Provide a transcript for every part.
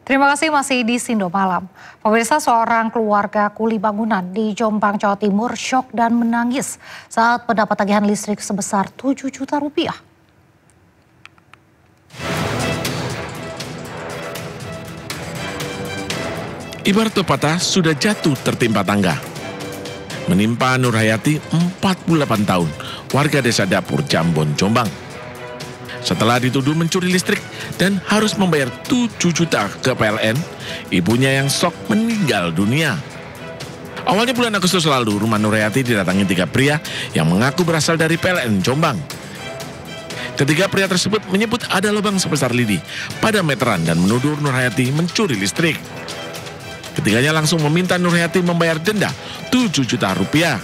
Terima kasih masih di Sindo Malam. Pemirsa, seorang keluarga kuli bangunan di Jombang, Jawa Timur syok dan menangis saat mendapat tagihan listrik sebesar 7 juta rupiah. Ibarat pepatah sudah jatuh tertimpa tangga. Menimpa Nur Hayati, 48 tahun, warga desa Dapur, Jambon, Jombang. Setelah dituduh mencuri listrik dan harus membayar 7 juta ke PLN, ibunya yang shock meninggal dunia. Awalnya bulan Agustus lalu, rumah Nur Hayati didatangi 3 pria yang mengaku berasal dari PLN Jombang. Ketiga pria tersebut menyebut ada lubang sebesar lidi pada meteran dan menuduh Nur Hayati mencuri listrik. Ketiganya langsung meminta Nur Hayati membayar denda 7 juta rupiah.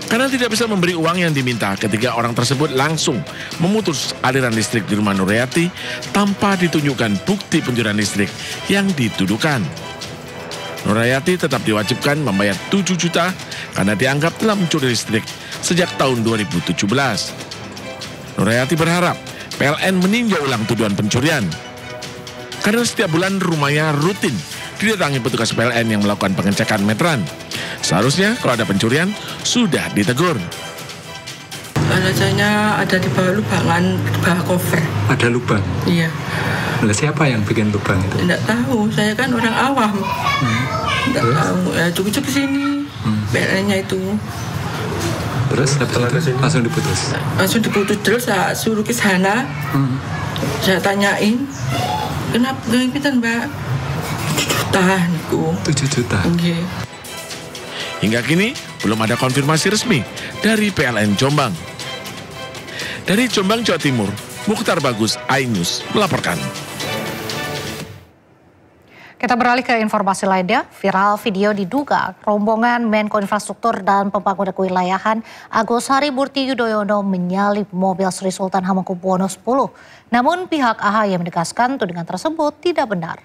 Karena tidak bisa memberi uang yang diminta, ketiga orang tersebut langsung memutus aliran listrik di rumah Nur Hayati tanpa ditunjukkan bukti pencurian listrik yang dituduhkan. Nur Hayati tetap diwajibkan membayar 7 juta karena dianggap telah mencuri listrik sejak tahun 2017. Nur Hayati berharap PLN meninjau ulang tuduhan pencurian. Karena setiap bulan rumahnya rutin didatangi petugas PLN yang melakukan pengecekan meteran. Seharusnya kalau ada pencurian, sudah ditegur. Alasannya ada di bawah lubangan, di bawah cover. Ada lubang? Iya. Nah, siapa yang bikin lubang itu? Tidak tahu, saya kan orang awam. Tidak tahu, ya cukup-cukup sini, PLN-nya itu. Terus langsung diputus? Langsung diputus, terus saya suruh ke sana. Saya tanyain, kenapa ngipitan mbak? 7 juta niku. 7 juta? Okay. Hingga kini belum ada konfirmasi resmi dari PLN Jombang. Dari Jombang, Jawa Timur, Mukhtar Bagus, iNews melaporkan. Kita beralih ke informasi lainnya. Viral video diduga rombongan Menko Infrastruktur dan Pembangunan Kewilayahan Agus Harimurti Yudhoyono menyalip mobil Sri Sultan Hamengkubuwono X. Namun pihak AHY menegaskan tudingan tersebut tidak benar.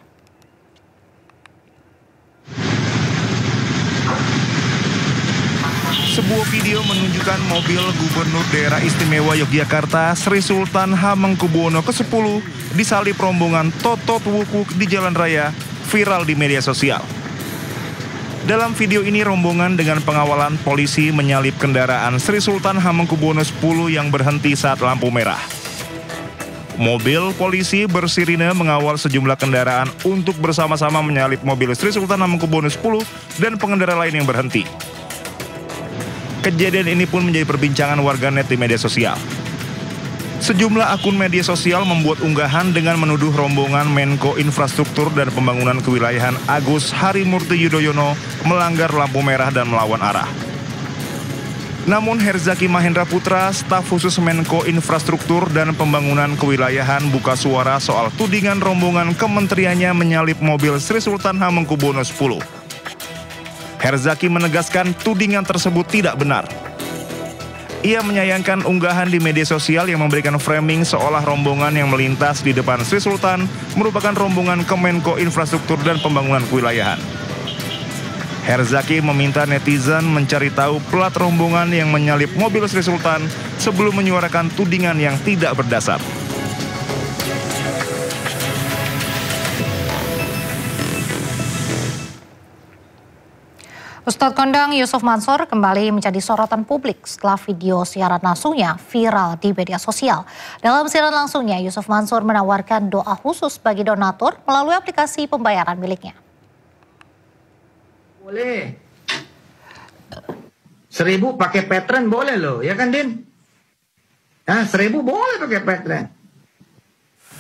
Sebuah video menunjukkan mobil Gubernur Daerah Istimewa Yogyakarta Sri Sultan Hamengkubuwono ke-10 disalip rombongan Totot Wukuk di jalan raya viral di media sosial. Dalam video ini rombongan dengan pengawalan polisi menyalip kendaraan Sri Sultan Hamengkubuwono X yang berhenti saat lampu merah. Mobil polisi bersirine mengawal sejumlah kendaraan untuk bersama-sama menyalip mobil Sri Sultan Hamengkubuwono X dan pengendara lain yang berhenti. Kejadian ini pun menjadi perbincangan warganet di media sosial. Sejumlah akun media sosial membuat unggahan dengan menuduh rombongan Menko Infrastruktur dan Pembangunan Kewilayahan Agus Harimurti Yudhoyono melanggar lampu merah dan melawan arah. Namun Herzaki Mahendra Putra, staf khusus Menko Infrastruktur dan Pembangunan Kewilayahan buka suara soal tudingan rombongan kementeriannya menyalip mobil Sri Sultan Hamengkubuwono X. Herzaki menegaskan tudingan tersebut tidak benar. Ia menyayangkan unggahan di media sosial yang memberikan framing seolah rombongan yang melintas di depan Sri Sultan merupakan rombongan Kemenko Infrastruktur dan Pembangunan Kewilayahan. Herzaki meminta netizen mencari tahu plat rombongan yang menyalip mobil Sri Sultan sebelum menyuarakan tudingan yang tidak berdasar. Ustadz kondang Yusuf Mansur kembali menjadi sorotan publik setelah video siaran langsungnya viral di media sosial. Dalam siaran langsungnya, Yusuf Mansur menawarkan doa khusus bagi donatur melalui aplikasi pembayaran miliknya. Boleh. 1.000 pakai Patreon boleh loh, ya kan Din? 1.000 boleh pakai Patreon.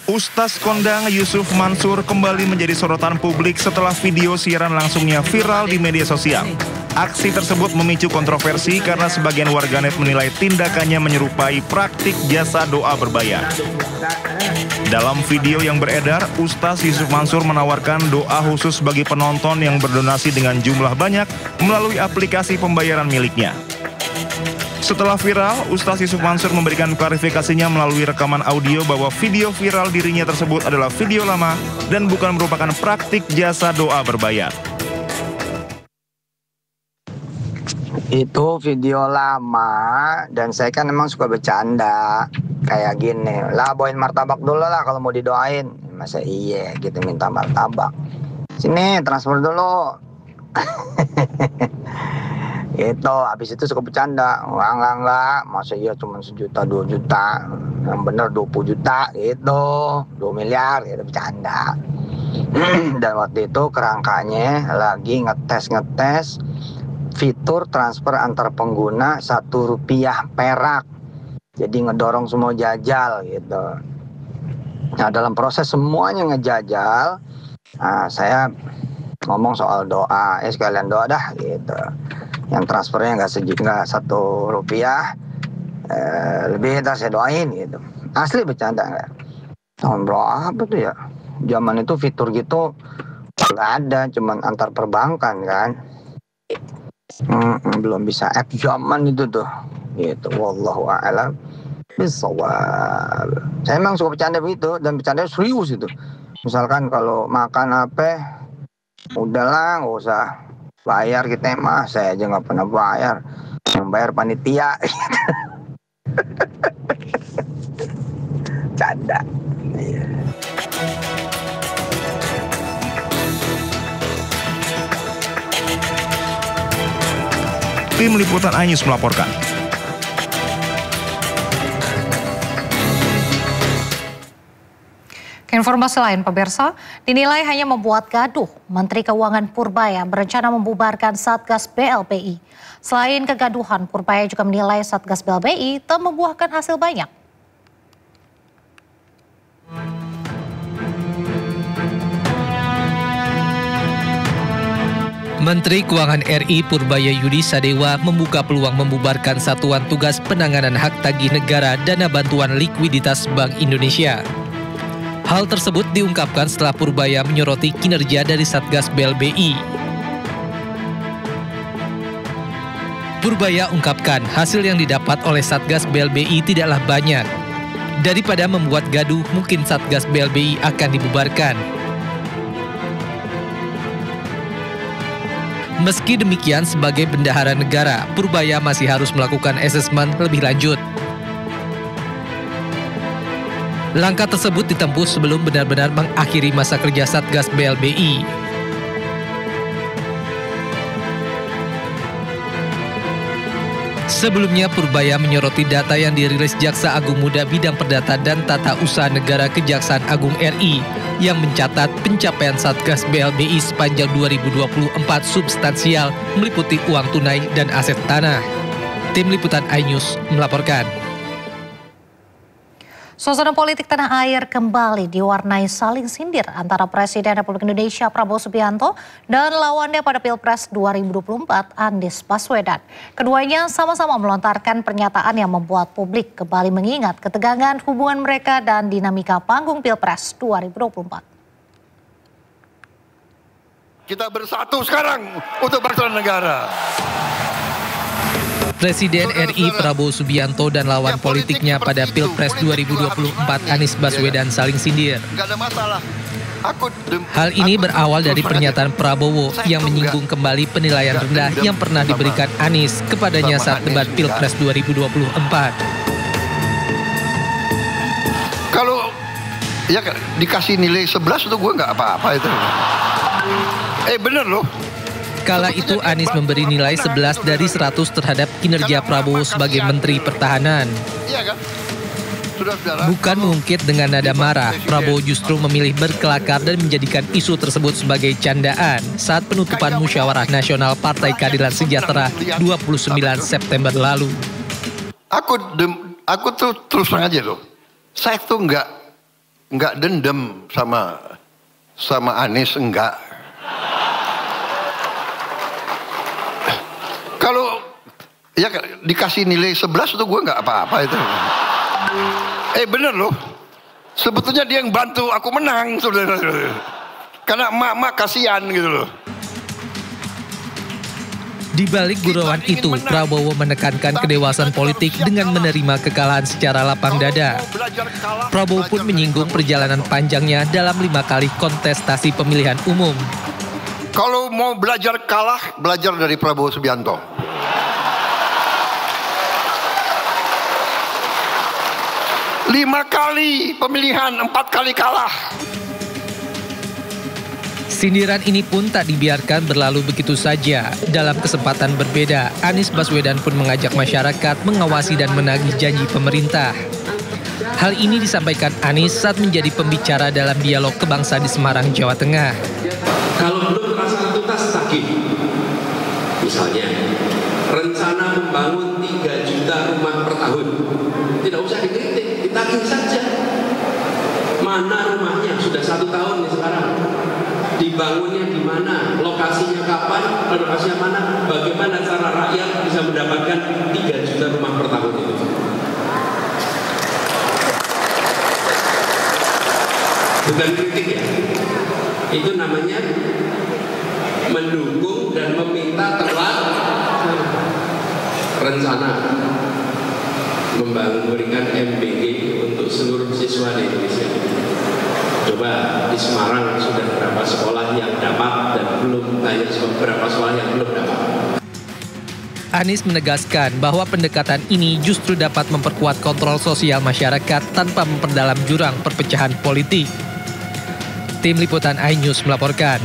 Ustaz kondang Yusuf Mansur kembali menjadi sorotan publik setelah video siaran langsungnya viral di media sosial. Aksi tersebut memicu kontroversi karena sebagian warganet menilai tindakannya menyerupai praktik jasa doa berbayar. Dalam video yang beredar, Ustaz Yusuf Mansur menawarkan doa khusus bagi penonton yang berdonasi dengan jumlah banyak melalui aplikasi pembayaran miliknya. Setelah viral, Ustaz Yusuf Mansur memberikan klarifikasinya melalui rekaman audio bahwa video viral dirinya tersebut adalah video lama dan bukan merupakan praktik jasa doa berbayar. Itu video lama dan saya kan emang suka bercanda kayak gini lah, bawain martabak dulu lah kalau mau didoain. Masa iya gitu minta martabak. Sini transfer dulu. Gitu, habis itu suka bercanda. Enggak, masa iya cuma 1 juta 2 juta. Yang bener 20 juta gitu, 2 miliar gitu, bercanda. Dan waktu itu kerangkanya lagi ngetes fitur transfer antar pengguna Rp1 perak. Jadi ngedorong semua jajal gitu. Nah, dalam proses semuanya ngejajal, saya ngomong soal doa, sekalian doa dah gitu. Yang transfernya nggak Rp1, lebih ntar saya doain gitu. Asli bercanda nggak? Tahun berapa tuh ya? Zaman itu fitur gitu nggak ada, cuman antar perbankan kan. Belum bisa app zaman itu tuh. Gitu. Wallahu a'lam bishawab. Saya emang suka bercanda begitu dan bercanda serius itu. Misalkan kalau makan apa, udahlah nggak usah bayar kita mah, saya aja nggak pernah bayar, yang bayar panitia. Canda. Iya. Tim Liputan iNews melaporkan. Informasi lain, pemirsa, dinilai hanya membuat gaduh. Menteri Keuangan Purbaya berencana membubarkan Satgas BLBI. Selain kegaduhan, Purbaya juga menilai Satgas BLBI tak membuahkan hasil banyak. Menteri Keuangan RI Purbaya Yudi Sadewa membuka peluang membubarkan Satuan Tugas Penanganan Hak Tagih Negara Dana Bantuan Likuiditas Bank Indonesia. Hal tersebut diungkapkan setelah Purbaya menyoroti kinerja dari Satgas BLBI. Purbaya ungkapkan hasil yang didapat oleh Satgas BLBI tidaklah banyak. Daripada membuat gaduh, mungkin Satgas BLBI akan dibubarkan. Meski demikian, sebagai bendahara negara, Purbaya masih harus melakukan asesmen lebih lanjut. Langkah tersebut ditempuh sebelum benar-benar mengakhiri masa kerja Satgas BLBI. Sebelumnya, Purbaya menyoroti data yang dirilis Jaksa Agung Muda Bidang Perdata dan Tata Usaha Negara Kejaksaan Agung RI yang mencatat pencapaian Satgas BLBI sepanjang 2024 substansial meliputi uang tunai dan aset tanah. Tim Liputan iNews melaporkan. Suasana politik tanah air kembali diwarnai saling sindir antara Presiden Republik Indonesia Prabowo Subianto dan lawannya pada Pilpres 2024 Anies Baswedan. Keduanya sama-sama melontarkan pernyataan yang membuat publik kembali mengingat ketegangan hubungan mereka dan dinamika panggung Pilpres 2024. Kita bersatu sekarang untuk bangsa dan negara. Presiden RI Prabowo Subianto dan lawan politiknya pada Pilpres 2024 Anies Baswedan saling sindir. Hal ini berawal dari pernyataan Prabowo yang menyinggung kembali penilaian rendah yang pernah diberikan Anies kepadanya saat debat Pilpres 2024. Kalau ya dikasih nilai 11 itu gue nggak apa-apa itu. Bener loh. Kala itu Anies memberi nilai 11 dari 100 terhadap kinerja Prabowo sebagai Menteri Pertahanan. Bukan mengungkit dengan nada marah, Prabowo justru memilih berkelakar dan menjadikan isu tersebut sebagai candaan saat penutupan Musyawarah Nasional Partai Keadilan Sejahtera 29 September lalu. Aku tuh terus terang aja loh, saya tuh nggak dendam sama Anies, enggak. Kalau ya dikasih nilai 11 itu gue nggak apa-apa itu. Bener loh. Sebetulnya dia yang bantu aku menang sebenarnya. Karena emak-emak kasihan gitu loh. Di balik gurauan itu, Prabowo menekankan kedewasaan politik dengan menerima kekalahan secara lapang dada. Prabowo pun menyinggung perjalanan panjangnya dalam 5 kali kontestasi pemilihan umum. Kalau mau belajar kalah, belajar dari Prabowo Subianto. Lima kali pemilihan, 4 kali kalah. Sindiran ini pun tak dibiarkan berlalu begitu saja. Dalam kesempatan berbeda, Anies Baswedan pun mengajak masyarakat mengawasi dan menagih janji pemerintah. Hal ini disampaikan Anies saat menjadi pembicara dalam dialog kebangsaan di Semarang, Jawa Tengah. Kalau belum terasa tuntas, tagih. Misalnya, rencana membangun 3 juta rumah per tahun. Tidak usah dikritik, ditagih saja. Mana rumahnya? Sudah 1 tahun nih sekarang. Dibangunnya di mana? Lokasinya kapan? Lokasinya mana? Bagaimana cara rakyat bisa mendapatkan 3 juta rumah per tahun itu? Bukan kritik ya. Itu namanya mendukung dan meminta rencana memberikan MBG untuk seluruh siswa di Indonesia. Coba di Semarang sudah berapa sekolah yang dapat dan belum, banyak berapa sekolah yang belum dapat. Anies menegaskan bahwa pendekatan ini justru dapat memperkuat kontrol sosial masyarakat tanpa memperdalam jurang perpecahan politik. Tim Liputan iNews melaporkan.